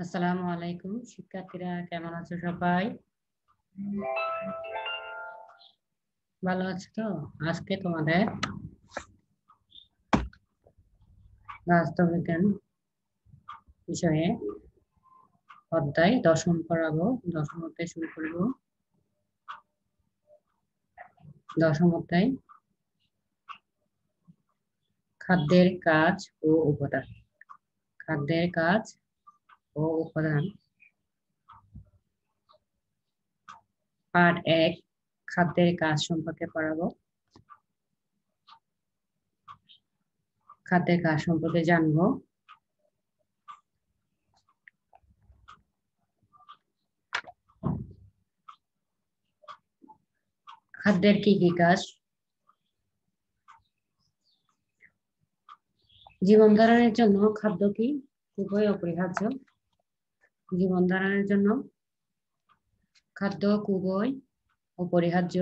আসসালামু আলাইকুম শিক্ষার্থীরা, কেমন আছো সবাই? ভালো আছো তো? আজকে তোমাদের রাষ্ট্রবিজ্ঞান বিষয়ে অধ্যায় 10 পড়াবো। 10 অধ্যায় শুরু করব। 10 অধ্যায় খাদ্যের কাজ ও উপাদান। খাদ্যের কাজ ও উপাদান, পার্ট 1। খাদ্যের কাজ সম্পর্কে পড়াবো। খাদ্যের কাজ সম্পর্কে জানবো। খাদ্যের কি কি কাজ? জীবন ধারণের জন্য খাদ্য কি খুবই অপরিহার্য। জীবন ধারণের জন্য খাদ্য খুবই অপরিহার্য।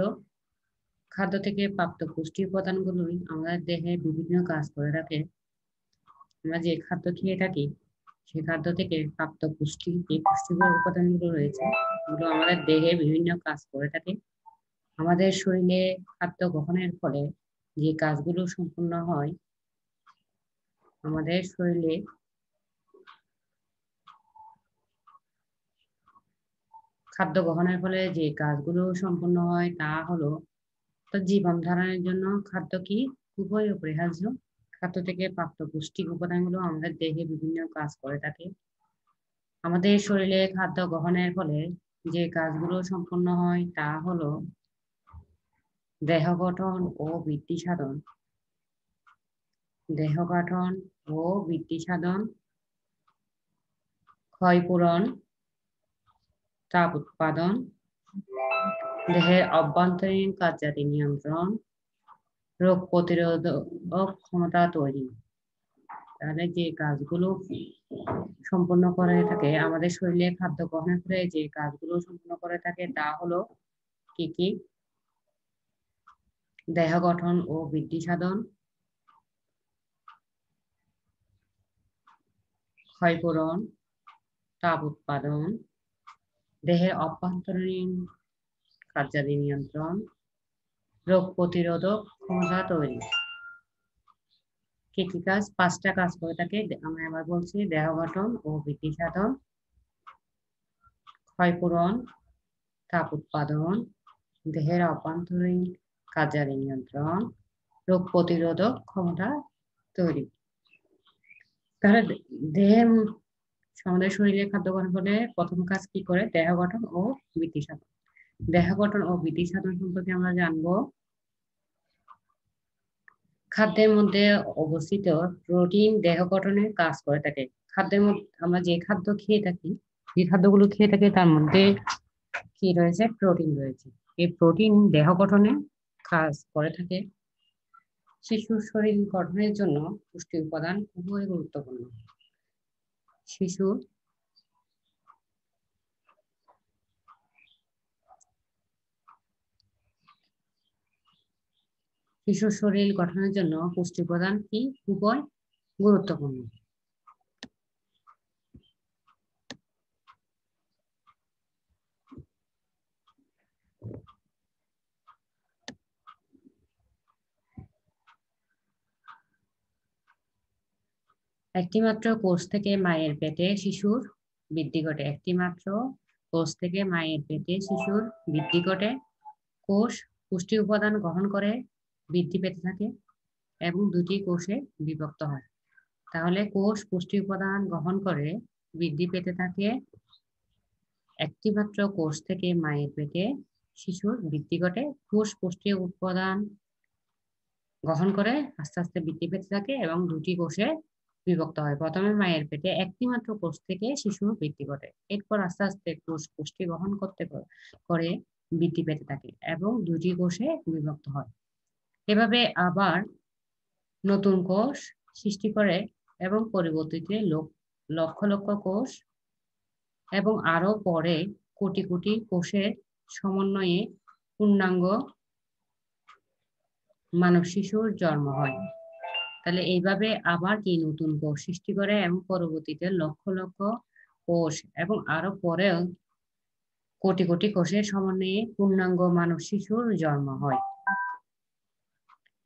খাদ্য থেকে প্রাপ্ত পুষ্টি উপাদানগুলোই আমাদের দেহে বিভিন্ন কাজ করে থাকে। আমরা যে খাদ্য খেয়ে থাকি সেই খাদ্য থেকে প্রাপ্ত পুষ্টি, এই পুষ্টিকর উপাদানগুলো রয়েছে, এগুলো আমাদের দেহে বিভিন্ন কাজ করে থাকে। আমাদের শরীরে খাদ্য গ্রহণের ফলে যে কাজগুলো সম্পূর্ণ হয়, আমাদের শরীরে খাদ্য গ্রহণের ফলে যে কাজগুলো সম্পন্ন হয় তা হলো, তো জীবন ধারণের জন্য খাদ্য কি খুবই অপরিহার্য। খাদ্য থেকে প্রাপ্ত পুষ্টি উপাদানগুলো আমাদের দেহে বিভিন্ন কাজ করে থাকে। আমাদের শরীরে খাদ্য গ্রহণের ফলে যে কাজগুলো সম্পন্ন হয় তা হলো দেহ গঠন ও বৃদ্ধি সাধন। দেহ গঠন ও বৃদ্ধি সাধন, ক্ষয়পূরণ, তাপ উৎপাদন, দেহের অভ্যন্তরীণ কার্যাদি নিয়ন্ত্রণ, রোগ প্রতিরোধক ক্ষমতা তৈরি। তাহলে যে কাজগুলো সম্পন্ন করে থাকে আমাদের শরীরে খাদ্য গ্রহণের ফলে, যে কাজগুলো সম্পন্ন করে থাকে তা হলো কি কি? দেহ গঠন ও বৃদ্ধি সাধন, ক্ষয়পূরণ, তাপ উৎপাদন, দেহের অভ্যন্তরীণ কার্যাদি নিয়ন্ত্রণ, রোগ প্রতিরোধক ক্ষমতা তৈরি। কি কি কাজ? 5টা কাজ করে থাকে। আমি আবার বলছি: দেহ গঠন ও বৃদ্ধি সাধন, ক্ষয়পূরণ, তাপ উৎপাদন, দেহের অভ্যন্তরীণ কার্যাদি নিয়ন্ত্রণ, রোগ প্রতিরোধক ক্ষমতা তৈরি। তাহলে দেহের আমাদের শরীরে খাদ্য গ্রহণ করে প্রথম কাজ কি করে? দেহ গঠন ও বৃদ্ধি সাধন। দেহ গঠন ও বৃদ্ধি সাধন সম্পর্কে আমরা জানবো। খাদ্যের মধ্যে অবস্থিত প্রোটিন দেহ গঠনে কাজ করে থাকে। খাদ্যের মধ্যে আমরা যে খাদ্য খেয়ে থাকি, যে খাদ্যগুলো খেয়ে থাকি তার মধ্যে কি রয়েছে? প্রোটিন রয়েছে। এই প্রোটিন দেহ গঠনে কাজ করে থাকে। শিশুর শরীর গঠনের জন্য পুষ্টি উপাদান খুবই গুরুত্বপূর্ণ। শিশুর শরীর গঠনের জন্য পুষ্টি উপাদান কি খুবই গুরুত্বপূর্ণ। একটিমাত্র কোষ থেকে মায়ের পেটে শিশুর বৃদ্ধি ঘটে। একটিমাত্র কোষ থেকে মায়ের পেটে শিশুর বৃদ্ধি ঘটে। কোষ পুষ্টি উপাদান গ্রহণ করে বৃদ্ধি পেতে থাকে এবং দুটি কোষে বিভক্ত হয়। তাহলে কোষ পুষ্টি উপাদান গ্রহণ করে বৃদ্ধি পেতে থাকে। একটিমাত্র কোষ থেকে মায়ের পেটে শিশুর বৃদ্ধি ঘটে। কোষ পুষ্টি উপাদান গ্রহণ করে আস্তে আস্তে বৃদ্ধি পেতে থাকে এবং দুটি কোষে বিভক্ত হয়। প্রথমে মায়ের পেটে একটিমাত্র কোষ থেকে শিশুর বৃদ্ধি ঘটে, এরপর আস্তে আস্তে কোষ পুষ্টি গ্রহণ করে বৃদ্ধি পেতে থাকে এবং দুটি কোষে বিভক্ত হয়। এভাবে আবার নতুন কোষ সৃষ্টি করে এবং পরবর্তীতে লক্ষ লক্ষ কোষ এবং আরো পরে কোটি কোটি কোষের সমন্বয়ে পূর্ণাঙ্গ মানব শিশুর জন্ম হয়। তাহলে এইভাবে আবার কি নতুন কোষ সৃষ্টি করে এবং পরবর্তীতে লক্ষ লক্ষ কোষ এবং আরো পরেও কোটি কোটি কোষের সমন্বয়ে পূর্ণাঙ্গ মানব শিশুর জন্ম হয়।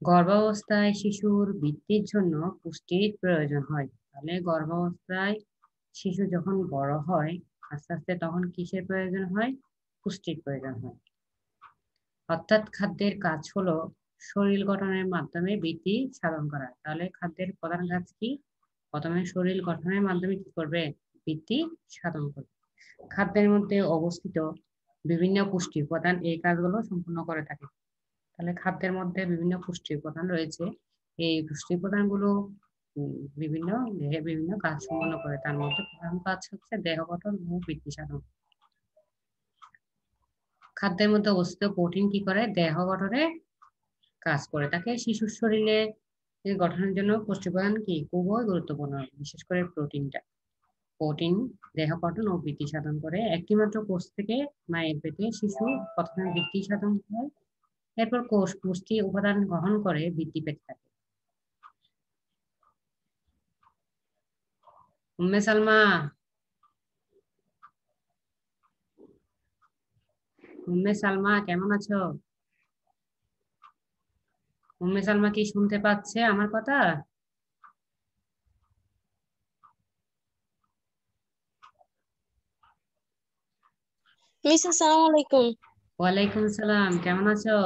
গর্ভাবস্থায় শিশুর বৃদ্ধির জন্য পুষ্টির প্রয়োজন হয়। তাহলে গর্ভাবস্থায় শিশু যখন বড় হয় আস্তে আস্তে তখন কিসের প্রয়োজন হয়? পুষ্টির প্রয়োজন হয়। অর্থাৎ খাদ্যের কাজ হলো শরীর গঠনের মাধ্যমে বৃদ্ধি সাধন করা। তাহলে খাদ্যের প্রধান কাজ কি? প্রথমে শরীর গঠনের মাধ্যমে কি করবে? বৃদ্ধি সাধন করবে। খাদ্যের মধ্যে অবস্থিত বিভিন্ন পুষ্টি উপাদান এই কাজগুলো সম্পূর্ণ করে থাকে। তাহলে খাদ্যের মধ্যে বিভিন্ন পুষ্টি উপাদান রয়েছে। এই পুষ্টি উপাদানগুলো বিভিন্ন দেহে বিভিন্ন কাজ সম্পন্ন করে। তার মধ্যে প্রধান কাজ হচ্ছে দেহ গঠন ও বৃদ্ধি সাধন। খাদ্যের মধ্যে অবস্থিত প্রোটিন কি করে? দেহ গঠনে কাজ করে থাকে। শিশুর শরীরে গঠনের জন্য পুষ্টি উপাদান কি খুবই গুরুত্বপূর্ণ, বিশেষ করে প্রোটিনটা। প্রোটিন দেহ গঠন ও বৃদ্ধি সাধন করে। একটি মাত্র কোষ থেকে মায়ের পেটে শিশু প্রথমে বৃদ্ধি সাধন হয়, এরপর কোষ পুষ্টি উপাদান গ্রহণ করে বৃদ্ধি পেতে থাকে। উম্মে সালমা, উম্মে সালমা কেমন আছো? উম্মে সালমা কি শুনতে পাচ্ছে আমার কথা? মিস আসসালামু আলাইকুম। ওয়ালাইকুম সালাম, কেমন আছো?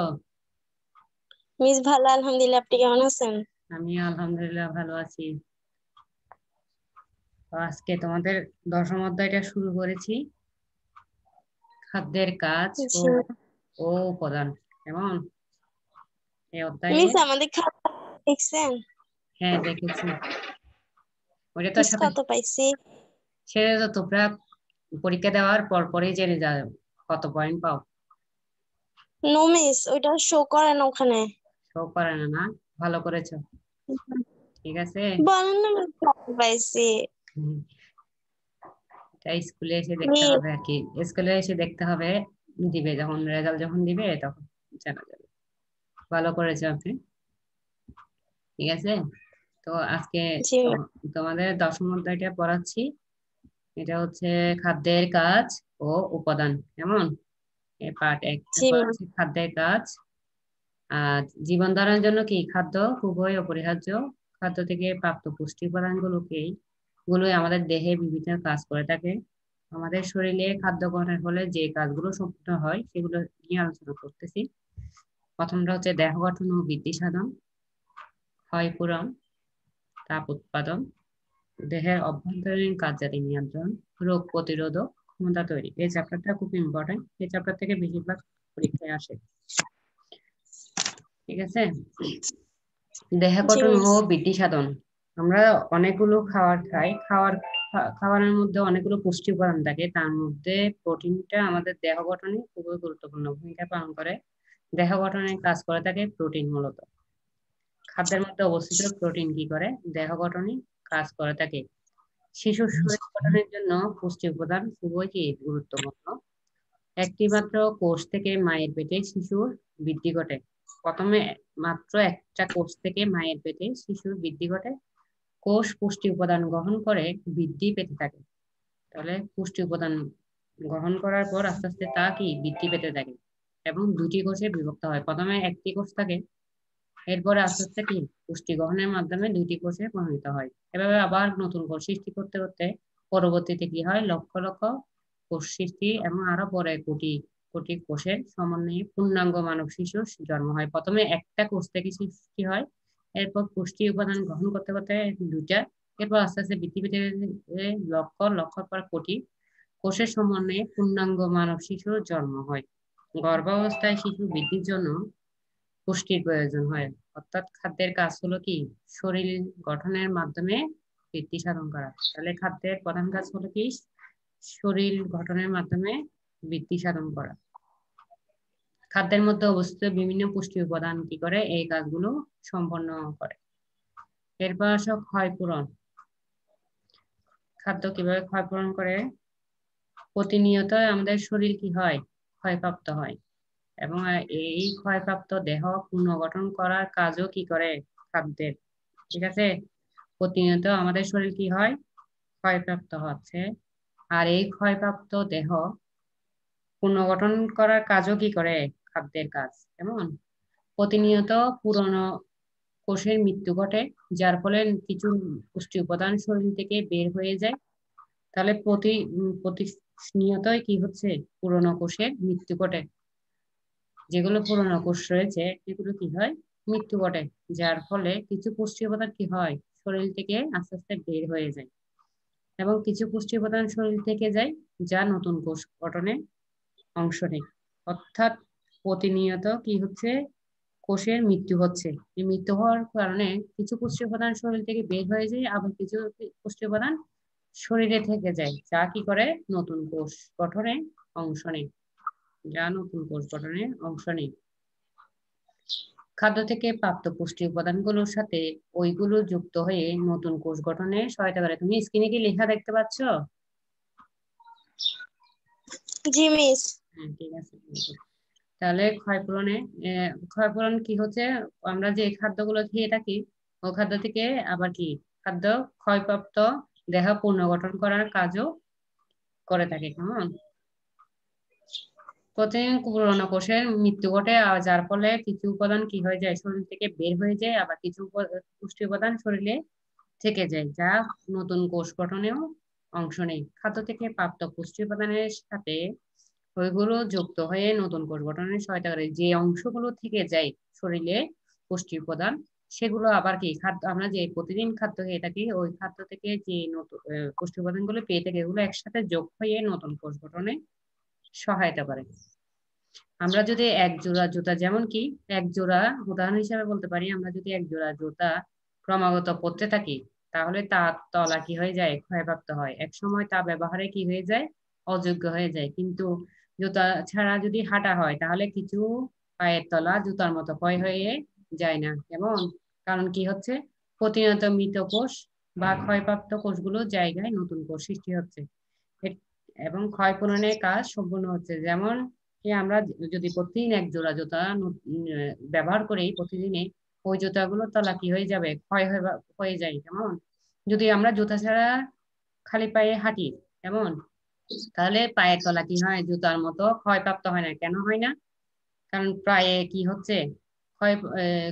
মিস ভালো আলহামদুলিল্লাহ, আপনি কেমন আছেন? আমি আলহামদুলিল্লাহ ভালো আছি। তো আজকে তোমাদের দশম অধ্যায়টা শুরু করেছি, খাদ্যের কাজ ও জি ও উপাদান। কেমন এই অধ্যায়ে? মিস, আমাদের খাতা দেখছেন? হ্যাঁ দেখেছি। ওইটা তো মিস সাথে কত পাইছি? সেটা তো তোমরা পরীক্ষা দেওয়ার পর পরই জেনে যাও কত পয়েন্ট পাও। নো মিস, ওইটা শো করে না ওখানে। শো করে না? না, ভালো করেছো। ঠিক আছে। বলেন না মিস কত পাইছি। হুম, এটা স্কুলে এসে দেখতে মিস হবে আর কি। স্কুলে এসে দেখতে হবে, দিবে যখন রেজাল্ট যখন দিবে তখন জানা যাবে। ভালো করেছো আপনি। ঠিক আছে। তো আজকে জি তোমাদের দশম অধ্যায়টা পড়াচ্ছি। এটা হচ্ছে খাদ্যের কাজ ও উপাদান। কেমন? এই পার্ট একটা জি পড়াচ্ছি খাদ্যের কাজ। জীবন ধারণের জন্য কি খাদ্য খুবই অপরিহার্য। খাদ্য থেকে প্রাপ্ত পুষ্টি গুলোই আমাদের দেহে বিভিন্ন কাজ করে থাকে। আমাদের শরীরে খাদ্য গ্রহণের ফলে যে কাজগুলো সম্পূর্ণ হয় সেগুলো নিয়ে আলোচনা করতেছি। প্রথমটা হচ্ছে দেহ গঠন ও বৃদ্ধি সাধন, ক্ষয় পূরণ, তাপ উৎপাদন, দেহের অভ্যন্তরীণ কার্যাদি নিয়ন্ত্রণ, রোগ প্রতিরোধক ক্ষমতা তৈরি। এই চ্যাপ্টারটা খুব ইম্পর্টেন্ট, এই চ্যাপ্টার থেকে বেশিরভাগ পরীক্ষায় আসে। ঠিক আছে। দেহ জি গঠন ও মিস। বৃদ্ধি সাধন। আমরা অনেকগুলো খাবার খাই, খাবারের মধ্যে অনেকগুলো পুষ্টি উপাদান থাকে, তার মধ্যে প্রোটিনটা আমাদের দেহ গঠনে খুবই গুরুত্বপূর্ণ ভূমিকা পালন করে। দেহ গঠনে কাজ করে থাকে প্রোটিন মূলত। খাদ্যের মধ্যে অবস্থিত প্রোটিন কি করে? দেহ গঠনে কাজ করে থাকে। শিশুর শরীর গঠনের জন্য পুষ্টি উপাদান খুবই কি গুরুত্বপূর্ণ। একটি মাত্র কোষ থেকে মায়ের পেটে শিশুর বৃদ্ধি ঘটে। প্রথমে মাত্র একটা কোষ থেকে মায়ের পেটে শিশুর বৃদ্ধি ঘটে। কোষ পুষ্টি উপাদান গ্রহণ করে বৃদ্ধি পেতে থাকে। তাহলে পুষ্টি উপাদান গ্রহণ করার পর আস্তে আস্তে তা কি বৃদ্ধি পেতে থাকে এবং দুটি কোষে বিভক্ত হয়। প্রথমে একটি কোষ থাকে, এরপরে আস্তে আস্তে কি পুষ্টি গ্রহণের মাধ্যমে দুটি কোষে পরিণত হয়। এভাবে আবার নতুন কোষ সৃষ্টি করতে করতে পরবর্তীতে কি হয়? লক্ষ লক্ষ কোষ সৃষ্টি এবং আরো পরে কোটি কোটি কোষের সমন্বয়ে পূর্ণাঙ্গ মানব শিশুর জন্ম হয়। প্রথমে একটা কোষ থেকে সৃষ্টি হয়, এরপর পুষ্টি উপাদান গ্রহণ করতে করতে দুইটা, এরপর আস্তে আস্তে বৃদ্ধি পেতে লক্ষ লক্ষ পর কোটি কোষের সমন্বয়ে পূর্ণাঙ্গ মানব শিশুর জন্ম হয়। গর্ভাবস্থায় শিশু বৃদ্ধির জন্য পুষ্টির প্রয়োজন হয়। অর্থাৎ খাদ্যের কাজ হলো কি? শরীর গঠনের মাধ্যমে বৃদ্ধি সাধন করা। তাহলে খাদ্যের প্রধান কাজ হলো কি? শরীর গঠনের মাধ্যমে বৃদ্ধি সাধন করা। খাদ্যের মধ্যে অবস্থিত বিভিন্ন পুষ্টি উপাদান কি করে? এই কাজগুলো সম্পন্ন করে। এরপর আসো ক্ষয়পূরণ। খাদ্য কিভাবে ক্ষয়পূরণ করে? প্রতিনিয়ত আমাদের শরীর কি হয়? ক্ষয়প্রাপ্ত হয় এবং এই ক্ষয়প্রাপ্ত দেহ পুনর্গঠন করার কাজও কি করে? খাদ্যের। ঠিক আছে। প্রতিনিয়ত আমাদের শরীর কি হয়? ক্ষয়প্রাপ্ত হচ্ছে আর এই ক্ষয়প্রাপ্ত দেহ পুনর্গঠন করার কাজও কি করে? খাদ্যের কাজ। কেমন? প্রতিনিয়ত পুরনো কোষের মৃত্যু ঘটে, যার ফলে কিছু পুষ্টি উপাদান শরীর থেকে বের হয়ে যায়। তাহলে প্রতিনিয়তই কি হচ্ছে? পুরনো কোষের মৃত্যু ঘটে। যেগুলো পুরনো কোষ রয়েছে এগুলো কি হয়? মৃত্যু ঘটে, যার ফলে কিছু পুষ্টি উপাদান কি হয়? শরীর থেকে আস্তে আস্তে বের হয়ে যায়, এবং কিছু পুষ্টি উপাদান শরীর থেকে যায় যা নতুন কোষ গঠনে অংশ নেয়। অর্থাৎ প্রতিনিয়ত কি হচ্ছে? কোষের মৃত্যু হচ্ছে। এই মৃত্যু হওয়ার কারণে কিছু পুষ্টি উপাদান শরীর থেকে বের হয়ে যায়, আবার কিছু পুষ্টি উপাদান শরীরে থেকে যায়, যা কি করে? নতুন কোষ গঠনে অংশ নেয়। যা নতুন কোষ গঠনে অংশ নেয়। খাদ্য থেকে প্রাপ্ত পুষ্টি উপাদানগুলোর সাথে ওইগুলো যুক্ত হয়ে নতুন কোষ গঠনে সহায়তা করে। তুমি স্ক্রিনে কি লেখা দেখতে পাচ্ছ? জি মিস। হ্যাঁ, ঠিক আছে। তাহলে ক্ষয়পূরণ কি হচ্ছে? আমরা যে খাদ্যগুলো খেয়ে থাকি ও খাদ্য থেকে আবার কি খাদ্য ক্ষয়প্রাপ্ত দেহ পুনর্গঠন করার কাজও করে থাকে। কেমন? প্রতিদিন পুরোনো কোষের মৃত্যু ঘটে, আর যার ফলে কিছু উপাদান কি হয়ে যায়? শরীর থেকে বের হয়ে যায়, আবার কিছু পুষ্টি উপাদান শরীরে থেকে যায়, যা নতুন কোষ গঠনেও অংশ নেয়। খাদ্য থেকে প্রাপ্ত পুষ্টি উপাদানের সাথে ওইগুলো যুক্ত হয়ে নতুন কোষ গঠনে সহায়তা করে। যে অংশগুলো থেকে যায় শরীরে পুষ্টি উপাদান, সেগুলো আবার কি খাদ্য, আমরা যে প্রতিদিন খাদ্য খেয়ে থাকি ওই খাদ্য থেকে যে নতুন পুষ্টি উপাদানগুলো পেয়ে থাকি এগুলো একসাথে যোগ হয়ে নতুন কোষ গঠনে সহায়তা করে। আমরা যদি এক জোড়া জুতা, যেমন কি এক জোড়া উদাহরণ হিসেবে বলতে পারি, আমরা যদি এক জোড়া জুতা ক্রমাগত পরতে থাকি তাহলে তার তলা কি হয়ে যায়? ক্ষয়প্রাপ্ত হয়। এক সময় তা ব্যবহারে কি হয়ে যায়? অযোগ্য হয়ে যায়। কিন্তু জুতা ছাড়া যদি হাঁটা হয় তাহলে কিছু পায়ের তলা জুতার মতো ক্ষয় হয়ে যায় না। কেমন? কারণ কি হচ্ছে? প্রতিনিয়ত মৃত কোষ বা ক্ষয়প্রাপ্ত কোষগুলো জায়গায় নতুন কোষ সৃষ্টি হচ্ছে, এবং ক্ষয়পূরণের কাজ সম্পূর্ণ হচ্ছে। যেমন কি আমরা যদি প্রতিদিন এক জোড়া জুতা ব্যবহার করি প্রতিদিনে, ওই জুতাগুলো তলা কি হয়ে যাবে? ক্ষয় হয়ে যায়। কেমন? যদি আমরা জুতা ছাড়া খালি পায়ে হাঁটি, কেমন? তাহলে পায়ের তলা কি হয়? জুতার মতো ক্ষয়প্রাপ্ত হয় না। কেন হয় না? কারণ প্রায় কি হচ্ছে?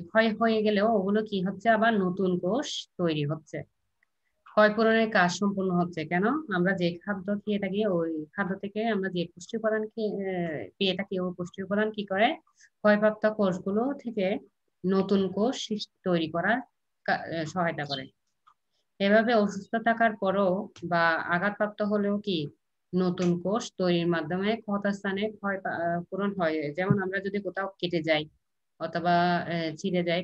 ক্ষয় হয়ে গেলেও ওগুলো কি হচ্ছে? আবার নতুন কোষ তৈরি হচ্ছে। ক্ষয়পূরণের কাজ সম্পূর্ণ হচ্ছে কেন? আমরা যে খাদ্য খেয়ে থাকি ওই খাদ্য থেকে আমরা যে পুষ্টি উপাদান পেয়ে থাকি ওই পুষ্টি উপাদান কি করে? ক্ষয়প্রাপ্ত কোষগুলো থেকে নতুন কোষ তৈরি করার সহায়তা করে। এভাবে অসুস্থ থাকার পরও বা আঘাতপ্রাপ্ত হলেও কি নতুন কোষ তৈরির মাধ্যমে ক্ষতস্থানে পূরণ হয়। যেমন আমরা যদি কোথাও কেটে যাই অথবা ছিঁড়ে যায়,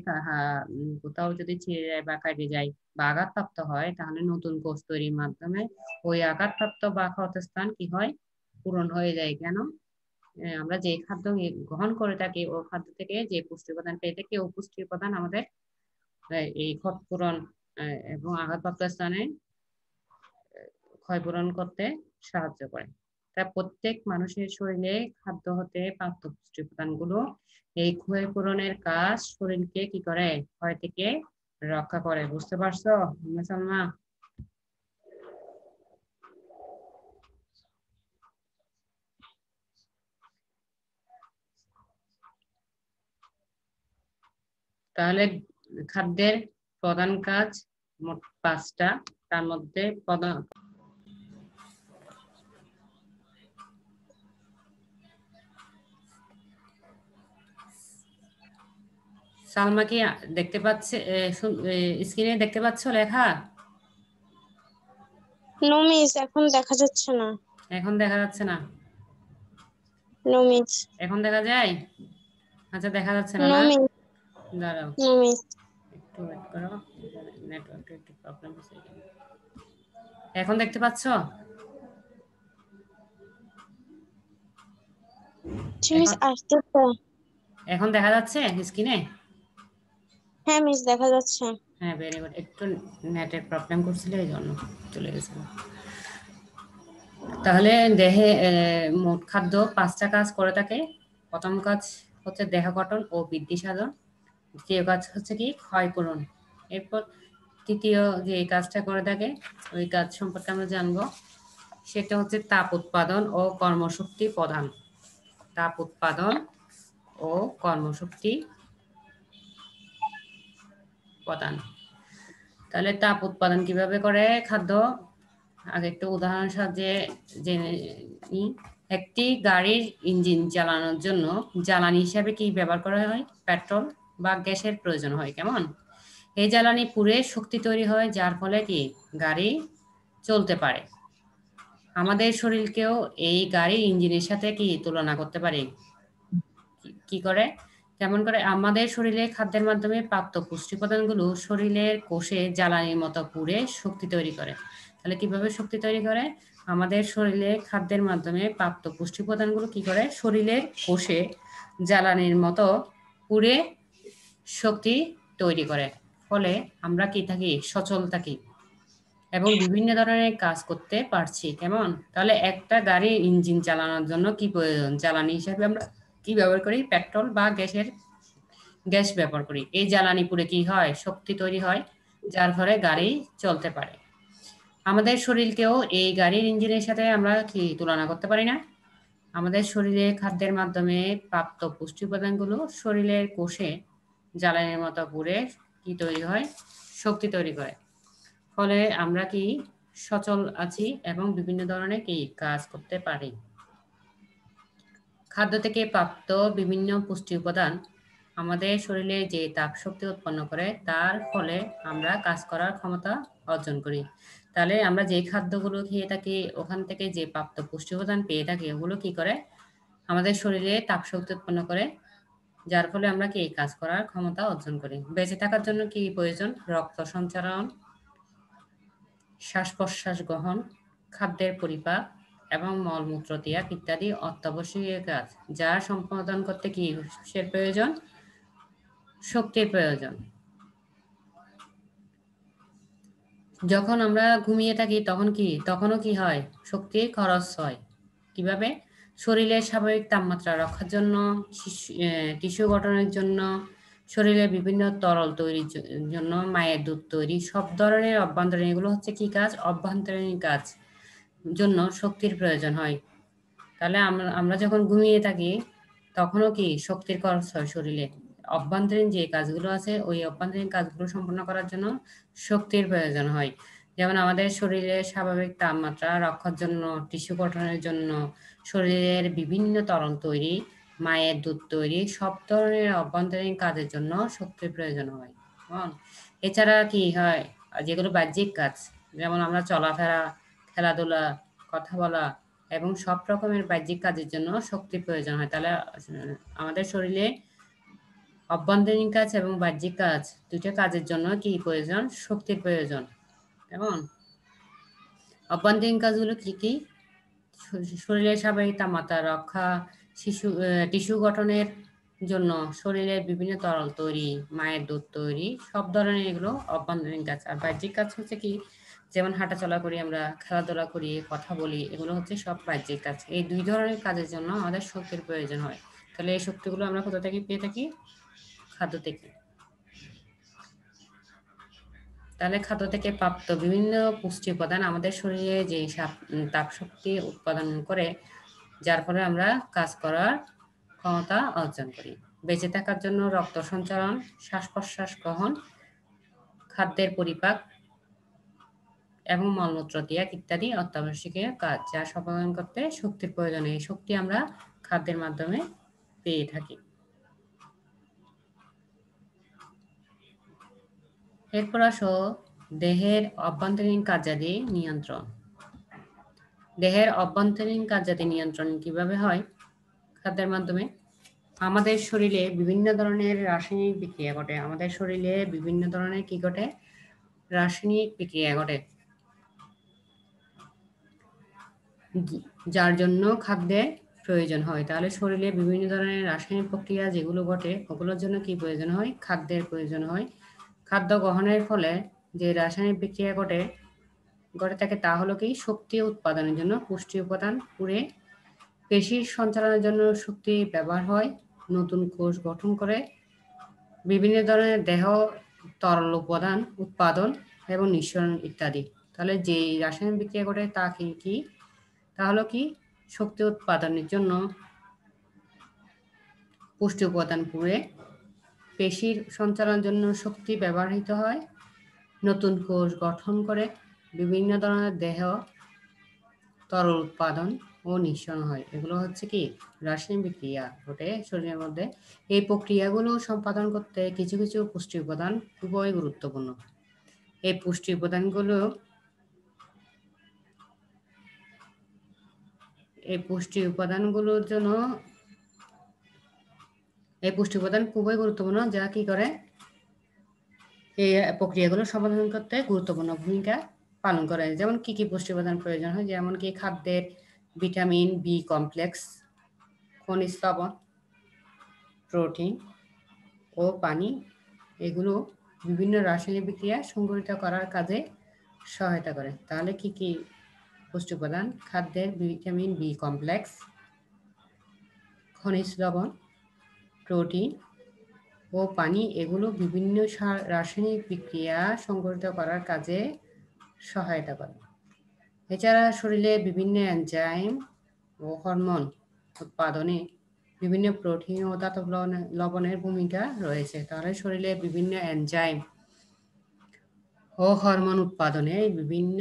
কোথাও যদি ছিঁড়ে যায় বা কেটে যায় বা আঘাতপ্রাপ্ত হয়, তাহলে নতুন কোষ তৈরির মাধ্যমে ওই আঘাতপ্রাপ্ত বা ক্ষতস্থান কি হয়? পূরণ হয়ে যায়। কেন? আমরা যে খাদ্য গ্রহণ করে থাকি ও খাদ্য থেকে যে পুষ্টি উপাদান পেয়ে থাকি ও পুষ্টি উপাদান আমাদের এই ক্ষতপূরণ এবং আঘাতপ্রাপ্ত স্থানে ক্ষয়পূরণ করতে সাহায্য করে। তাই প্রত্যেক মানুষের শরীরে খাদ্য হতে প্রাপ্ত পুষ্টি উপাদানগুলো এই ক্ষয়পূরণের কাজ শরীরকে কি করে? ক্ষয় থেকে রক্ষা করে। বুঝতে পারছো সালমা? তাহলে খাদ্যের প্রধান কাজ মোট 5টা। তার মধ্যে প্রধান সালমা কি দেখতে পাচ্ছে? স্ক্রিনে দেখতে পাচ্ছ লেখা? নো মিস, এখন দেখা যাচ্ছে না। এখন দেখা যাচ্ছে না? No miss. এখন দেখা যায়? আচ্ছা, দেখা যাচ্ছে না নো না? মিস। দাঁড়াও, নো মিস। একটু ওয়েট করো, নেটওয়ার্কের একটু প্রবলেম হচ্ছে এখানে। এখন দেখতে পাচ্ছ? জি মিস, এখন আসতেছে। এখন দেখা যাচ্ছে স্ক্রিনে? হ্যাঁ মিস, দেখা যাচ্ছে। হ্যাঁ, ভেরি গুড। একটু নেটের প্রবলেম করছিল এই জন্য চলে গেছিল। তাহলে দেহে মোট খাদ্য 5টা কাজ করে থাকে। প্রথম কাজ হচ্ছে দেহ গঠন ও বৃদ্ধি সাধন। দ্বিতীয় কাজ হচ্ছে কি? ক্ষয়পূরণ। এরপর তৃতীয় যে কাজটা করে থাকে ওই কাজ সম্পর্কে আমরা জানবো। সেটা হচ্ছে তাপ উৎপাদন ও কর্মশক্তি প্রদান। তাপ উৎপাদন ও কর্মশক্তি প্রদান। তাহলে তাপ উৎপাদন কিভাবে করে খাদ্য, আগে একটু উদাহরণ সাহায্যে জেনে নিই। একটি গাড়ির ইঞ্জিন চালানোর জন্য জ্বালানি হিসাবে কি ব্যবহার করা হয়? পেট্রোল বা গ্যাসের প্রয়োজন হয়। কেমন? এই জ্বালানি পুড়ে শক্তি তৈরি হয়, যার ফলে কি গাড়ি চলতে পারে। আমাদের শরীরকেও এই গাড়ির ইঞ্জিনের সাথে কি তুলনা করতে পারি? কি করে? কেমন করে? আমাদের শরীরে খাদ্যের মাধ্যমে প্রাপ্ত পুষ্টি উপাদানগুলো শরীরের কোষে জ্বালানির মতো পুড়ে শক্তি তৈরি করে। তাহলে কিভাবে শক্তি তৈরি করে? আমাদের শরীরে খাদ্যের মাধ্যমে প্রাপ্ত পুষ্টি উপাদানগুলো কি করে? শরীরের কোষে জ্বালানির মতো পুড়ে শক্তি তৈরি করে। ফলে আমরা কি থাকি? সচল থাকি এবং বিভিন্ন ধরনের কাজ করতে পারছি। কেমন? তাহলে একটা গাড়ির ইঞ্জিন চালানোর জন্য কি প্রয়োজন? জ্বালানি হিসেবে আমরা কি ব্যবহার করি? পেট্রোল বা গ্যাস ব্যবহার করি। এই জ্বালানি পুড়ে কি হয়? শক্তি তৈরি হয়, যার ফলে গাড়ি চলতে পারে। আমাদের শরীরকেও এই গাড়ির ইঞ্জিনের সাথে আমরা কি তুলনা করতে পারি না? আমাদের শরীরে খাদ্যের মাধ্যমে প্রাপ্ত পুষ্টি উপাদানগুলো শরীরের কোষে জ্বালানির মতো পুড়ে কি তৈরি হয়? শক্তি তৈরি করে। ফলে আমরা কি সচল আছি এবং বিভিন্ন ধরনের কি কাজ করতে পারি। খাদ্য থেকে প্রাপ্ত বিভিন্ন পুষ্টি উপাদান আমাদের শরীরে যে তাপ শক্তি উৎপন্ন করে, তার ফলে আমরা কাজ করার ক্ষমতা অর্জন করি। তাহলে আমরা যে খাদ্যগুলো খেয়ে থাকি, ওখান থেকে যে প্রাপ্ত পুষ্টি উপাদান পেয়ে থাকি, ওগুলো কি করে? আমাদের শরীরে তাপ শক্তি উৎপন্ন করে, যার ফলে আমরা কি কাজ করার ক্ষমতা অর্জন করি। বেঁচে থাকার জন্য কি প্রয়োজন? রক্ত সঞ্চালন, শ্বাস প্রশ্বাস গ্রহণ, খাদ্যের পরিপাক এবং মলমূত্র ত্যাগ ইত্যাদি অত্যাবশ্যকীয় কাজ, যা সম্পাদন করতে কি কিসের প্রয়োজন? শক্তির প্রয়োজন। যখন আমরা ঘুমিয়ে থাকি তখনও কি হয়? শক্তির খরচ হয়। কিভাবে? শরীরের স্বাভাবিক তাপমাত্রা রক্ষার জন্য, টিস্যু গঠনের জন্য, শরীরের বিভিন্ন তরল তৈরির জন্য, মায়ের দুধ তৈরি, সব ধরনের অভ্যন্তরীণ, এগুলো হচ্ছে কি কাজ? অভ্যন্তরীণ কাজ জন্য শক্তির প্রয়োজন হয়। তাহলে আমরা যখন ঘুমিয়ে থাকি তখনও কি শক্তির খরচ হয় শরীরে। অভ্যন্তরীণ যে কাজগুলো আছে, ওই অভ্যন্তরীণ কাজগুলো সম্পন্ন করার জন্য শক্তির প্রয়োজন হয়। যেমন আমাদের শরীরের স্বাভাবিক তাপমাত্রা রক্ষার জন্য, টিস্যু গঠনের জন্য, শরীরের বিভিন্ন তরল তৈরি, মায়ের দুধ তৈরি, সব ধরনের অভ্যন্তরীণ কাজের জন্য শক্তির প্রয়োজন হয়। এছাড়া কি হয়? যেগুলো বাহ্যিক কাজ, যেমন আমরা চলাফেরা, খেলাধুলা, কথা বলা এবং সব রকমের বাহ্যিক কাজের জন্য শক্তির প্রয়োজন হয়। তাহলে আমাদের শরীরে অভ্যন্তরীণ কাজ এবং বাহ্যিক কাজ, দুইটা কাজের জন্য কি প্রয়োজন? শক্তির প্রয়োজন। কেমন? অভ্যন্তরীণ কাজগুলো কি কি? শরীরের স্বাভাবিক তাপমাত্রা রক্ষা, টিস্যু গঠনের জন্য, শরীরের বিভিন্ন তরল তৈরি, মায়ের দুধ তৈরি, সব ধরনের এগুলো অভ্যন্তরীণ কাজ। আর বাহ্যিক কাজ হচ্ছে কি? যেমন হাঁটাচলা করি আমরা, খেলাধুলা করি, কথা বলি, এগুলো হচ্ছে সব বাহ্যিক কাজ। এই দুই ধরনের কাজের জন্য আমাদের শক্তির প্রয়োজন হয়। তাহলে এই শক্তিগুলো আমরা কোথা থেকে পেয়ে থাকি? খাদ্য থেকে। তাহলে খাদ্য থেকে প্রাপ্ত বিভিন্ন পুষ্টি উপাদান আমাদের শরীরে যে তাপ শক্তি উৎপাদন করে, যার ফলে আমরা কাজ করার ক্ষমতা অর্জন করি। বেঁচে থাকার জন্য রক্ত সঞ্চালন, শ্বাস প্রশ্বাস গ্রহণ, খাদ্যের পরিপাক এবং মলমূত্র ত্যাগ ইত্যাদি অত্যাবশ্যকীয় কাজ, যা সম্পাদন করতে শক্তির প্রয়োজন। এই শক্তি আমরা খাদ্যের মাধ্যমে পেয়ে থাকি। এরপর আসো দেহের অভ্যন্তরীণ কার্যাদি নিয়ন্ত্রণ। দেহের অভ্যন্তরীণ কার্যাদি নিয়ন্ত্রণ কিভাবে হয়? খাদ্যের মাধ্যমে। আমাদের শরীরে বিভিন্ন ধরনের রাসায়নিক বিক্রিয়া ঘটে। আমাদের শরীরে বিভিন্ন ধরনের কি ঘটে? রাসায়নিক বিক্রিয়া ঘটে, যার জন্য খাদ্যের প্রয়োজন হয়। তাহলে শরীরে বিভিন্ন ধরনের রাসায়নিক প্রক্রিয়া যেগুলো ঘটে, ওগুলোর জন্য কি প্রয়োজন হয়? খাদ্যের প্রয়োজন হয়। খাদ্য গ্রহণের ফলে যে রাসায়নিক বিক্রিয়া ঘটে থাকে, তা হলো কি? শক্তি উৎপাদনের জন্য পুষ্টি উপাদান পুড়ে পেশির সঞ্চালনের জন্য শক্তি ব্যবহার হয়, নতুন কোষ গঠন করে, বিভিন্ন ধরনের দেহ তরল উপাদান উৎপাদন এবং নিঃসরণ ইত্যাদি। তাহলে যে রাসায়নিক বিক্রিয়া ঘটে তা কি? তাহলে কি শক্তি উৎপাদনের জন্য পুষ্টি উপাদান পুড়ে পেশির সঞ্চালনের জন্য শক্তি ব্যবহৃত হয়, নতুন কোষ গঠন করে বিভিন্ন ধরনের দেহ তরল উৎপাদন ও নিঃসরণ হয়। এগুলো হচ্ছে কি রাসায়নিক বিক্রিয়া ঘটে শরীরের মধ্যে। এই প্রক্রিয়াগুলো সম্পাদন করতে কিছু কিছু পুষ্টি উপাদান খুবই গুরুত্বপূর্ণ। এই পুষ্টি উপাদান খুবই গুরুত্বপূর্ণ, যা কি করে এই প্রক্রিয়াগুলো সম্পাদন করতে গুরুত্বপূর্ণ ভূমিকা পালন করে। যেমন কি কি পুষ্টি উপাদান প্রয়োজন হয়, যেমন কি খাদ্যের ভিটামিন বি কমপ্লেক্স, খনিজ লবণ, প্রোটিন ও পানি, এগুলো বিভিন্ন রাসায়নিক বিক্রিয়া সংঘটিত করার কাজে সহায়তা করে। তাহলে কি কি পুষ্টি উপাদান? খাদ্যের ভিটামিন বি কমপ্লেক্স, খনিজ লবণ, প্রোটিন ও পানি, এগুলো বিভিন্ন রাসায়নিক বিক্রিয়া সংঘটিত করার কাজে সহায়তা করে। এছাড়া শরীরে বিভিন্ন এনজাইম ও হরমোন উৎপাদনে বিভিন্ন প্রোটিন ও ধাতব লবণের ভূমিকা রয়েছে। তাহলে শরীরে বিভিন্ন এনজাইম ও হরমোন উৎপাদনে বিভিন্ন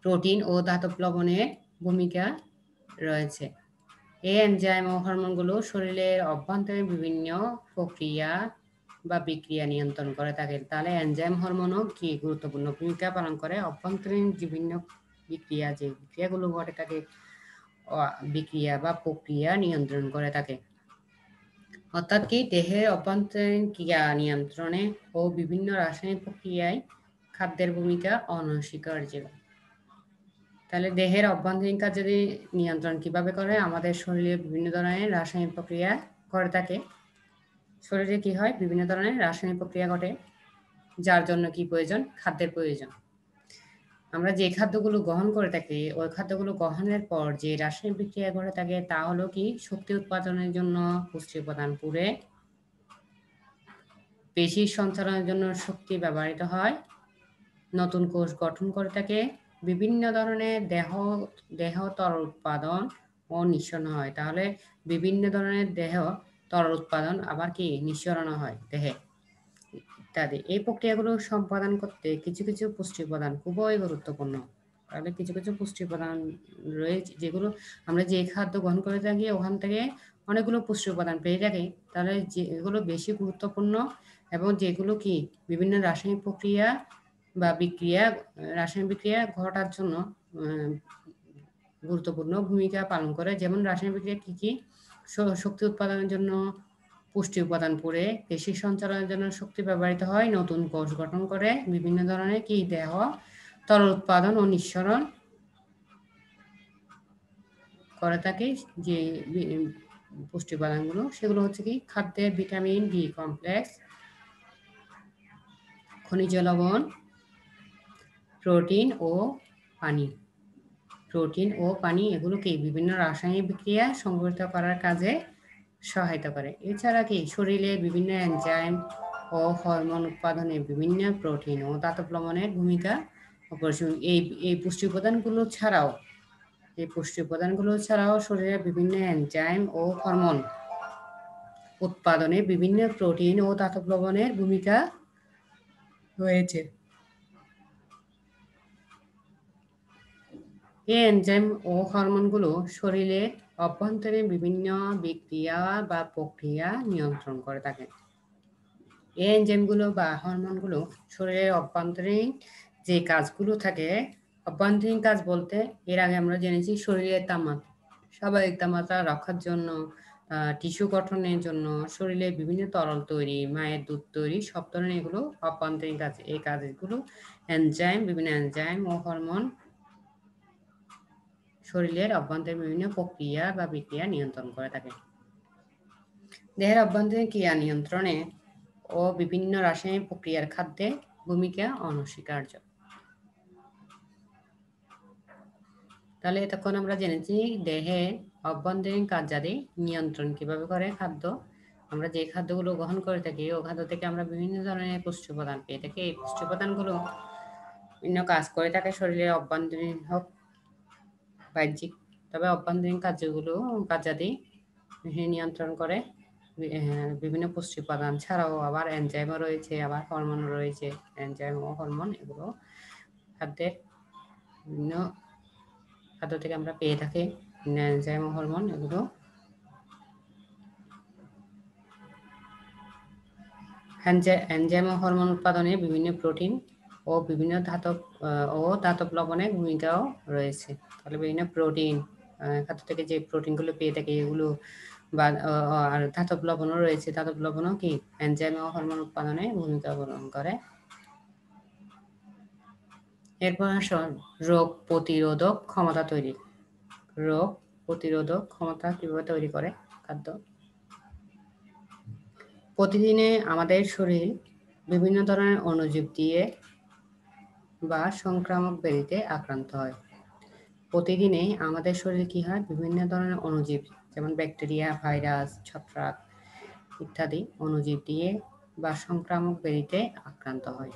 প্রোটিন ও ধাতব লবণের ভূমিকা রয়েছে। এই এনজাইম ও হরমোনগুলো শরীরের অভ্যন্তরীণ বিভিন্ন প্রক্রিয়া বা বিক্রিয়া নিয়ন্ত্রণ করে থাকে। তাহলে এনজাইম হরমোনও কি গুরুত্বপূর্ণ ভূমিকা পালন করে অভ্যন্তরীণ বিভিন্ন বিক্রিয়া, যে বিক্রিয়াগুলো ঘটে থাকে বিক্রিয়া বা প্রক্রিয়া নিয়ন্ত্রণ করে থাকে। অর্থাৎ কি দেহের অভ্যন্তরীণ ক্রিয়া নিয়ন্ত্রণে ও বিভিন্ন রাসায়নিক প্রক্রিয়ায় খাদ্যের ভূমিকা অনস্বীকার্য। তাহলে দেহের অভ্যন্তরীণ কাজ যদি নিয়ন্ত্রণ কিভাবে করে, আমাদের শরীরে বিভিন্ন ধরনের রাসায়নিক প্রক্রিয়া ঘটে থাকে। শরীরে কি হয়, বিভিন্ন ধরনের রাসায়নিক প্রক্রিয়া ঘটে, যার জন্য কি প্রয়োজন? খাদ্যের প্রয়োজন। আমরা যে খাদ্যগুলো গ্রহণ করে থাকি, ওই খাদ্যগুলো গ্রহণের পর যে রাসায়নিক বিক্রিয়া ঘটে থাকে, তা হলো কি শক্তি উৎপাদনের জন্য পুষ্টি উপাদান পুড়ে পেশির সঞ্চালনের জন্য শক্তি ব্যবহৃত হয়, নতুন কোষ গঠন করে থাকে, বিভিন্ন ধরনের দেহ তরল উৎপাদন ও নিঃসরণ হয়। তাহলে বিভিন্ন ধরনের দেহ তরল উৎপাদন আবার কি নিঃসরণ হয় দেহে ইত্যাদি। এই প্রক্রিয়াগুলো সম্পাদন করতে কিছু কিছু পুষ্টি উপাদান খুবই গুরুত্বপূর্ণ। তাহলে কিছু কিছু পুষ্টি উপাদান রয়েছে, যেগুলো আমরা যে খাদ্য গ্রহণ করে থাকি ওখান থেকে অনেকগুলো পুষ্টি উপাদান পেয়ে থাকি। তাহলে যেগুলো বেশি গুরুত্বপূর্ণ এবং যেগুলো কি বিভিন্ন রাসায়নিক প্রক্রিয়া বা রাসায়নিক বিক্রিয়া ঘটার জন্য গুরুত্বপূর্ণ ভূমিকা পালন করে। যেমন রাসায়নিক বিক্রিয়া কি কি? শক্তি উৎপাদনের জন্য পুষ্টি উপাদান পুড়ে পেশি সঞ্চালনের জন্য শক্তি ব্যবহৃত হয়, নতুন কোষ গঠন করে বিভিন্ন ধরনের কি দেহ তরল উৎপাদন ও নিঃসরণ করে থাকে। যে পুষ্টি উপাদানগুলো সেগুলো হচ্ছে কি খাদ্যের ভিটামিন বি কমপ্লেক্স, খনিজ লবণ, প্রোটিন ও পানি। প্রোটিন ও পানি এগুলোকে বিভিন্ন রাসায়নিক বিক্রিয়া সংঘটিত করার কাজে সহায়তা করে। এছাড়া কি শরীরে বিভিন্ন এনজাইম ও হরমোন উৎপাদনে বিভিন্ন প্রোটিন ও ধাতব লবণের ভূমিকা অপরিসীম। এই পুষ্টি উপাদানগুলো ছাড়াও শরীরে বিভিন্ন এনজাইম ও হরমোন উৎপাদনে বিভিন্ন প্রোটিন ও ধাতব লবণের ভূমিকা রয়েছে। এই এনজাইম ও হরমোনগুলো শরীরের অভ্যন্তরীণ বিভিন্ন বিক্রিয়া বা প্রক্রিয়া নিয়ন্ত্রণ করে থাকে। এই এনজাইমগুলো বা হরমোনগুলো শরীরের অভ্যন্তরীণ যে কাজগুলো থাকে, অভ্যন্তরীণ কাজ বলতে এর আগে আমরা জেনেছি শরীরের স্বাভাবিক তাপমাত্রা রক্ষার জন্য, টিস্যু গঠনের জন্য, শরীরে বিভিন্ন তরল তৈরি, মায়ের দুধ তৈরি, সব ধরনের এগুলো অভ্যন্তরীণ কাজ। এই কাজগুলো বিভিন্ন এনজাইম ও হরমোন শরীরের অভ্যন্তরীণ বিভিন্ন প্রক্রিয়া বা বিক্রিয়া নিয়ন্ত্রণ করে থাকে। দেহের অভ্যন্তরীণ ক্রিয়া নিয়ন্ত্রণে ও বিভিন্ন রাসায়নিক প্রক্রিয়ার খাদ্যে ভূমিকা অনস্বীকার্য। তাহলে এতক্ষণ আমরা জেনেছি দেহে অভ্যন্তরীণ কার্যাদি নিয়ন্ত্রণ কিভাবে করে খাদ্য। আমরা যে খাদ্যগুলো গ্রহণ করে থাকি ও খাদ্য থেকে আমরা বিভিন্ন ধরনের পুষ্টি উপাদান পেয়ে থাকি। এই পুষ্টি উপাদানগুলো বিভিন্ন কাজ করে থাকে শরীরের অভ্যন্তরীণ হোক বাহ্যিক, তবে অভ্যন্তরীণ কার্যাদি নিয়ন্ত্রণ করে। বিভিন্ন পুষ্টি উপাদান ছাড়াও আবার এনজাইমও রয়েছে, আবার হরমোনও রয়েছে। এনজাইম ও হরমোন এগুলো খাদ্যের বিভিন্ন খাদ্য থেকে আমরা পেয়ে থাকি। এনজাইম ও হরমোন এগুলো এনজাইম ও হরমোন উৎপাদনে বিভিন্ন প্রোটিন ও বিভিন্ন ধাতব লবণের ভূমিকাও রয়েছে। তাহলে বিভিন্ন প্রোটিন খাদ্য থেকে যে প্রোটিনগুলো পেয়ে থাকি এগুলো বা আর ধাতব লবণও রয়েছে। ধাতব লবণও কি এনজাইম ও হরমোন উৎপাদনে ভূমিকা পালন করে। এরপর আসুন রোগ প্রতিরোধক ক্ষমতা তৈরি। রোগ প্রতিরোধক ক্ষমতা কিভাবে তৈরি করে খাদ্য? প্রতিদিনে আমাদের শরীর বিভিন্ন ধরনের অণুজীব দিয়ে বা সংক্রামক ব্যাধিতে আক্রান্ত হয়। প্রতিদিনে আমাদের শরীরে কি হয়? বিভিন্ন ধরনের অণুজীব, যেমন ব্যাকটেরিয়া, ভাইরাস, ছত্রাক ইত্যাদি অণুজীব দিয়ে বা সংক্রামক ব্যাধিতে আক্রান্ত হয়।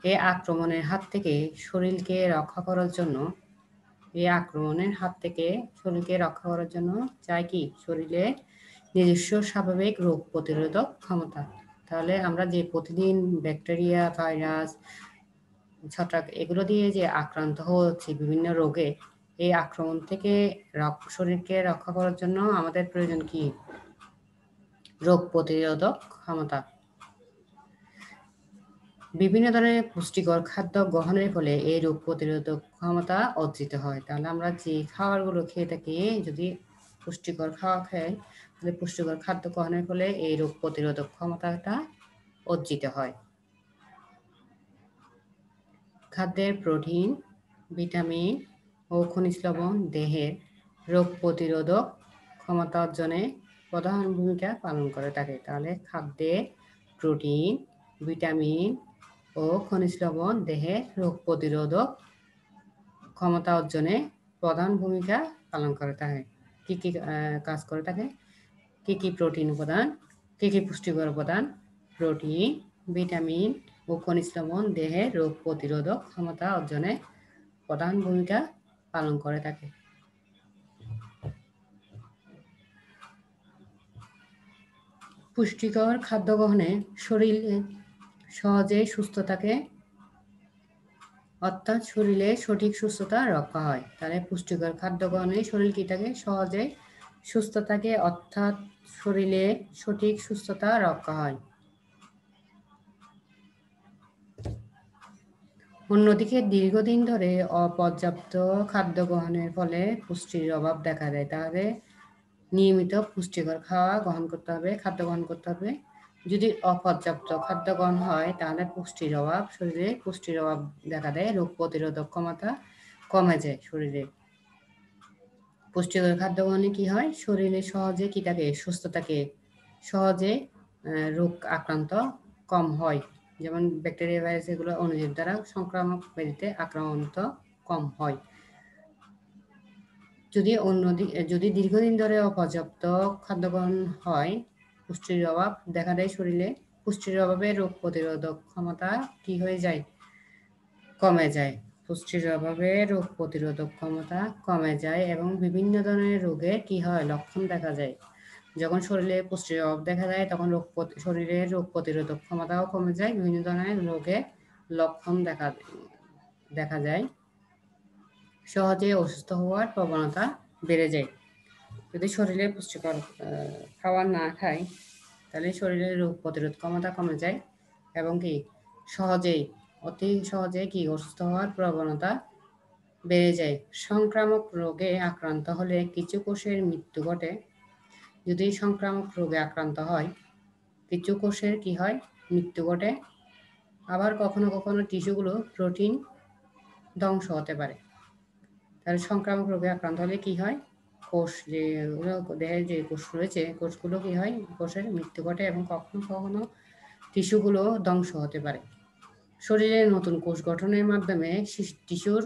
এই আক্রমণের হাত থেকে শরীরকে রক্ষা করার জন্য চাই কি? শরীরে নিজস্ব স্বাভাবিক রোগ প্রতিরোধক ক্ষমতা। তাহলে আমরা যে প্রতিদিন ব্যাকটেরিয়া, ভাইরাস, ছত্রাক এগুলো দিয়ে যে আক্রান্ত হচ্ছে বিভিন্ন রোগে, এই আক্রমণ থেকে শরীরকে রক্ষা করার জন্য আমাদের প্রয়োজন কি? রোগ প্রতিরোধক ক্ষমতা। বিভিন্ন ধরনের পুষ্টিকর খাদ্য গ্রহণের ফলে এই রোগ প্রতিরোধক ক্ষমতা অর্জিত হয়। তাহলে আমরা যে খাবারগুলো খেয়ে থাকি, যদি পুষ্টিকর খাওয়া খাই, তাহলে পুষ্টিকর খাদ্য গ্রহণের ফলে এই রোগ প্রতিরোধক ক্ষমতাটা অর্জিত হয়। খাদ্যের প্রোটিন, ভিটামিন ও খনিজ লবণ দেহের রোগ প্রতিরোধক ক্ষমতা অর্জনে প্রধান ভূমিকা পালন করে থাকে। তাহলে খাদ্যের প্রোটিন, ভিটামিন ও খনিজ লবণ দেহের রোগ প্রতিরোধক ক্ষমতা অর্জনে প্রধান ভূমিকা পালন করে থাকে। কি কি কাজ করে থাকে? কি কি প্রোটিন উপাদান, কি কি পুষ্টিকর উপাদান? প্রোটিন, ভিটামিন ও খনিজ লবণ দেহের রোগ প্রতিরোধক ক্ষমতা অর্জনে প্রধান ভূমিকা পালন করে থাকে। পুষ্টিকর খাদ্য গ্রহণে শরীর সহজেই সুস্থ থাকে, অর্থাৎ শরীরে সঠিক সুস্থতা রক্ষা হয়। তাহলে পুষ্টিকর খাদ্য গ্রহণে শরীর কি থাকে? সহজে সুস্থ থাকে, অর্থাৎ শরীরে সঠিক সুস্থতা রক্ষা হয়। অন্যদিকে দীর্ঘদিন ধরে অপর্যাপ্ত খাদ্য গ্রহণের ফলে পুষ্টির অভাব দেখা দেয়। তাহলে নিয়মিত পুষ্টিকর খাদ্য গ্রহণ করতে হবে। যদি অপর্যাপ্ত খাদ্য গ্রহণ হয় তাহলে শরীরে পুষ্টির অভাব দেখা দেয়, রোগ প্রতিরোধক ক্ষমতা কমে যায় শরীরে। পুষ্টিকর খাদ্য গ্রহণে কি হয়? শরীরে সহজে কি থাকে? সুস্থ থাকে, সহজে রোগ আক্রান্ত কম হয়। যেমন ব্যাকটেরিয়া, ভাইরাস এগুলো অণুজীব দ্বারা সংক্রামক ব্যাধিতে আক্রান্ত কম হয়। যদি দীর্ঘদিন ধরে অপর্যাপ্ত খাদ্য গ্রহণ হয়, পুষ্টির অভাব দেখা দেয় শরীরে। পুষ্টির অভাবে রোগ প্রতিরোধক ক্ষমতা কি হয়ে যায়? কমে যায়। পুষ্টির অভাবে রোগ প্রতিরোধক ক্ষমতা কমে যায় এবং বিভিন্ন ধরনের রোগের কি হয়? লক্ষণ দেখা যায়। যখন শরীরে পুষ্টির অভাব দেখা যায় তখন শরীরের রোগ প্রতিরোধক ক্ষমতাও কমে যায়, বিভিন্ন ধরনের রোগের লক্ষণ দেখা যায়, সহজে অসুস্থ হওয়ার প্রবণতা বেড়ে যায়। যদি শরীরে পুষ্টিকর খাবার না খায় তাহলে শরীরের রোগ প্রতিরোধ ক্ষমতা কমে যায় এবং কি অতি সহজে কি অসুস্থ হওয়ার প্রবণতা বেড়ে যায়। সংক্রামক রোগে আক্রান্ত হলে কিছু কোষের মৃত্যু ঘটে। যদি সংক্রামক রোগে আক্রান্ত হয়, কিছু কোষের কি হয়? মৃত্যু ঘটে। আবার কখনো কখনো টিস্যুগুলো প্রোটিন ধ্বংস হতে পারে। তাহলে সংক্রামক রোগে আক্রান্ত হলে কি হয়? দেহের যে কোষ রয়েছে, কোষগুলো কি হয়? কোষের মৃত্যু ঘটে এবং কখনো কখনো টিস্যুগুলো ধ্বংস হতে পারে। শরীরে নতুন কোষ গঠনের মাধ্যমে টিস্যুর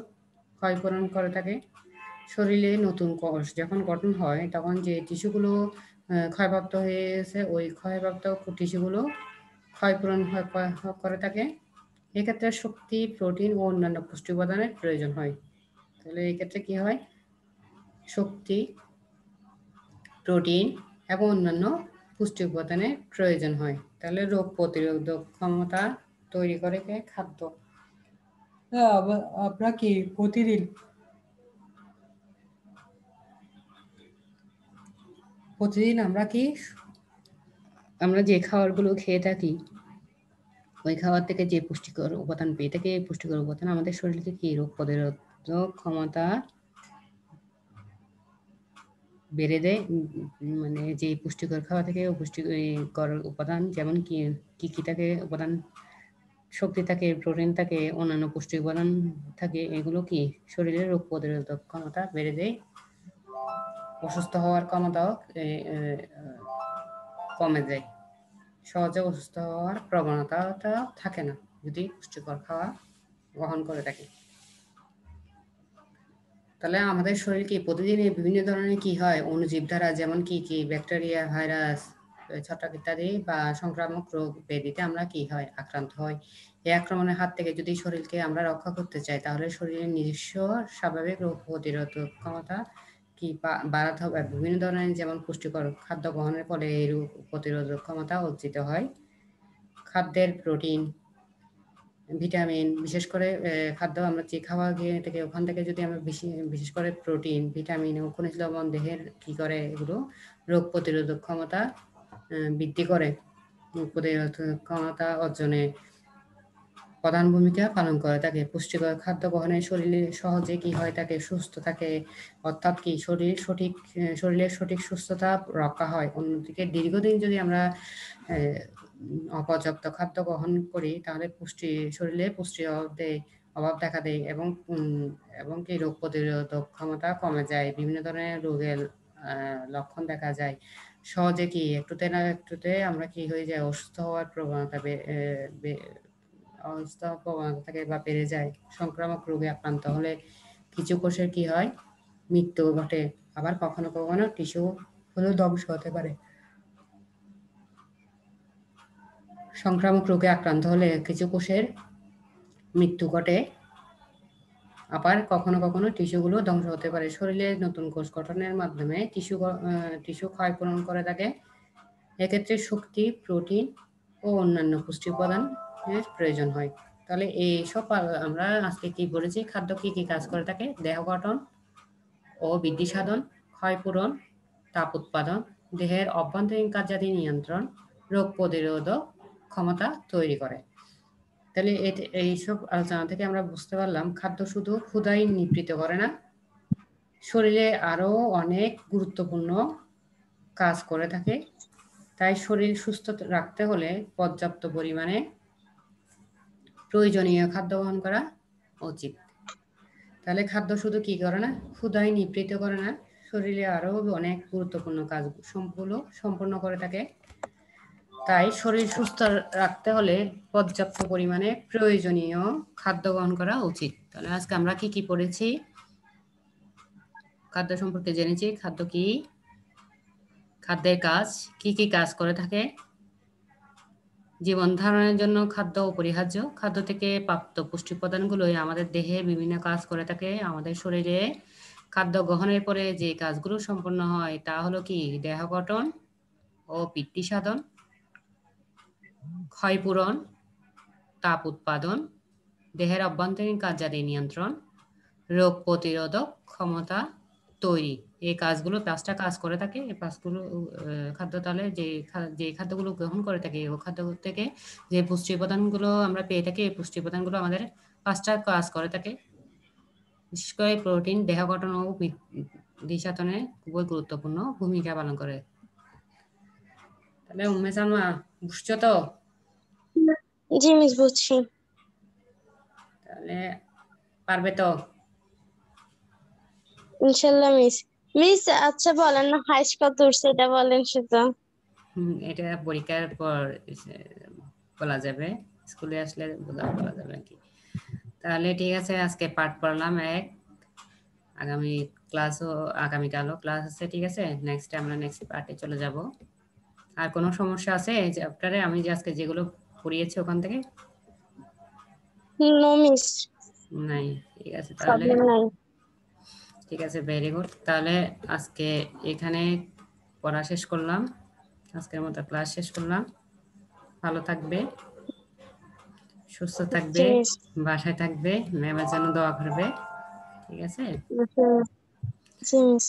ক্ষয়পূরণ করে থাকে। শরীরে নতুন কোষ যখন গঠন হয় তখন যে টিস্যুগুলো ক্ষয়প্রাপ্ত হয়ে গেছে, ওই ক্ষয়প্রাপ্ত টিস্যুগুলো ক্ষয়পূরণ করে থাকে। এক্ষেত্রে শক্তি, প্রোটিন ও অন্যান্য পুষ্টি উপাদানের প্রয়োজন হয়। তাহলে এই ক্ষেত্রে কি হয়? শক্তি, প্রোটিন এবং অন্যান্য পুষ্টি উপাদানের প্রয়োজন হয়। তাহলে রোগ প্রতিরোধক ক্ষমতা তৈরি করে কে? খাদ্য। আমরা কি প্রতিদিন আমরা যে খাবারগুলো খেয়ে থাকি, ওই খাবার থেকে যে পুষ্টিকর উপাদান পেয়ে থাকি, এই পুষ্টিকর উপাদান আমাদের শরীরকে কি রোগ প্রতিরোধক ক্ষমতা বেড়ে দেয়। মানে যে পুষ্টিকর খাওয়া থেকে পুষ্টিকর উপাদান যেমন কি থাকে উপাদান, শক্তি থাকে, প্রোটিন থাকে, অন্যান্য পুষ্টি উপাদান থাকে, এগুলো কি শরীরের রোগ প্রতিরোধক ক্ষমতা বেড়ে দেয়। অসুস্থ হওয়ার ক্ষমতাও কমে যায়। সহজে অসুস্থ হওয়ার প্রবণতাটা থাকে না যদি পুষ্টিকর খাওয়া গ্রহণ করে থাকে। তাহলে আমাদের শরীর কি প্রতিদিন বিভিন্ন ধরনের কি হয় অণুজীব দ্বারা, যেমন কি ব্যাকটেরিয়া, ভাইরাস, ছত্রাক ইত্যাদি বা সংক্রামক রোগ ব্যাধিতে আমরা কি হয় আক্রান্ত হয়। এই আক্রমণের হাত থেকে যদি শরীরকে আমরা রক্ষা করতে চাই, তাহলে শরীরের নিজস্ব স্বাভাবিক রোগ প্রতিরোধক ক্ষমতা কি বাড়াতে হবে। বিভিন্ন ধরনের যেমন পুষ্টিকর খাদ্য গ্রহণের ফলে এই রোগ প্রতিরোধক ক্ষমতা অর্জিত হয়। খাদ্যের প্রোটিন, ভিটামিন, বিশেষ করে খাদ্য আমরা যে খাওয়া গিয়ে থেকে ওখান থেকে যদি আমরা বিশেষ করে প্রোটিন, ভিটামিন ও খনিজ লবণ দেহের কি করে, এগুলো রোগ প্রতিরোধক ক্ষমতা বৃদ্ধি করে, রোগ প্রতিরোধক ক্ষমতা অর্জনে প্রধান ভূমিকা পালন করে থাকে। পুষ্টিকর খাদ্য গ্রহণে শরীরে সহজে কি হয় থাকে, সুস্থ থাকে, অর্থাৎ কি শরীরের সঠিক সুস্থতা রক্ষা হয়। অন্যদিকে দীর্ঘদিন যদি আমরা অপর্যাপ্ত খাদ্য গ্রহণ করি, তাহলে শরীরে পুষ্টির অভাব দেখা দেয় এবং কি রোগ প্রতিরোধক ক্ষমতা কমে যায়। বিভিন্ন ধরনের রোগের লক্ষণ দেখা যায়। সহজে কি একটুতে না একটুতে আমরা কি হয়ে যায়, অসুস্থ হওয়ার প্রবণতা থাকে বা বেড়ে যায়। সংক্রামক রোগে আক্রান্ত হলে কিছু কোষের কি হয়, মৃত্যু ঘটে। আবার কখনো কখনো টিস্যু হলেও ধ্বংস হতে পারে। সংক্রামক রোগে আক্রান্ত হলে কিছু কোষের মৃত্যু ঘটে, আবার কখনো কখনো টিস্যুগুলো ধ্বংস হতে পারে। শরীরে নতুন কোষ গঠনের মাধ্যমে টিস্যু ক্ষয় পূরণ করে থাকে। এক্ষেত্রে শক্তি, প্রোটিন ও অন্যান্য পুষ্টি উপাদানের প্রয়োজন হয়। তাহলে এইসব আমরা আজকে কি বলেছি, খাদ্য কি কি কাজ করে থাকে? দেহ গঠন ও বৃদ্ধি সাধন, ক্ষয় পূরণ, তাপ উৎপাদন, দেহের অভ্যন্তরীণ কার্যাদি নিয়ন্ত্রণ, রোগ প্রতিরোধক ক্ষমতা তৈরি করে। তাহলে এইসব আলোচনা থেকে আমরা বুঝতে পারলাম, খাদ্য শুধু ক্ষুধাই নিবৃত্ত করে না, শরীরে আরো অনেক গুরুত্বপূর্ণ কাজ করে থাকে। তাই শরীর সুস্থ রাখতে হলে পর্যাপ্ত পরিমাণে প্রয়োজনীয় খাদ্য গ্রহণ করা উচিত। তাহলে খাদ্য শুধু কি করে না, ক্ষুধাই নিবৃত্ত করে না, শরীরে আরো অনেক গুরুত্বপূর্ণ কাজ সম্পন্ন করে থাকে। তাই শরীর সুস্থ রাখতে হলে পর্যাপ্ত পরিমাণে প্রয়োজনীয় খাদ্য গ্রহণ করা উচিত। তাহলে আজকে আমরা কি কি পড়েছি, খাদ্য সম্পর্কে জেনেছি। খাদ্য কি, খাদ্যের কাজ, কি কি কাজ করে থাকে, জীবন ধারণের জন্য খাদ্য অপরিহার্য, খাদ্য থেকে প্রাপ্ত পুষ্টি উপাদানগুলোই আমাদের দেহে বিভিন্ন কাজ করে থাকে। আমাদের শরীরে খাদ্য গ্রহণের পরে যে কাজগুলো সম্পন্ন হয় তা হলো কি, দেহ গঠন ও বৃদ্ধি সাধন, ক্ষয়পূরণ, তাপ উৎপাদন, দেহের অভ্যন্তরীণ কার্যাদি নিয়ন্ত্রণ, রোগ প্রতিরোধক ক্ষমতা তৈরি। এই কাজগুলো 5টা কাজ করে থাকে। এই পাঁচগুলো খাদ্য, তাহলে যে খাদ্যগুলো গ্রহণ করে থাকে, ও খাদ্য থেকে যে পুষ্টি উপাদানগুলো আমরা পেয়ে থাকি, এই পুষ্টি উপাদানগুলো আমাদের 5টা কাজ করে থাকে। বিশেষ করে প্রোটিন দেহ গঠন ও বৃদ্ধি সাধনে খুবই গুরুত্বপূর্ণ ভূমিকা পালন করে। তাহলে উম্মে সালমা বুঝছো তো? জি মিস, বুঝছি। তাহলে পারবে তো? ইনশাল্লাহ মিস। মিস আচ্ছা বলেন না, হাইস কত উঠছে এটা বলেন শুধু। এটা পরীক্ষার পর বলা যাবে, স্কুলে আসলে বলা যাবে আর কি। তাহলে ঠিক আছে, আজকে পাঠ পড়লাম 1, আগামীকালও ক্লাস আছে। ঠিক আছে, আমরা নেক্সট পার্টে চলে যাব। আর কোনো সমস্যা আছে এই চ্যাপ্টারে, আমি যে আজকে যেগুলো পড়িয়েছি ওখান থেকে? নো মিস, নাই। ঠিক আছে তাহলে, প্রবলেম নাই। ঠিক আছে, ভেরি গুড। তাহলে আজকে এখানে পড়া শেষ করলাম, আজকের মতো ক্লাস শেষ করলাম। ভালো থাকবে, সুস্থ থাকবে, জি মিস। বাসায় থাকবে, ম্যামের জন্য দোয়া করবে। ঠিক আছে, জি মিস।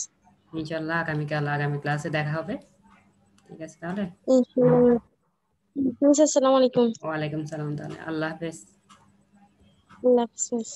ইনশাল্লাহ আগামীকাল আগামী ক্লাসে দেখা হবে। ঠিক আছে তাহলে, ইনশাআল্লাহ। মিস আসসালামু আলাইকুম। ওয়ালাইকুম সালাম। তাহলে আল্লাহ হাফেজ। আল্লাহ হাফেজ মিস।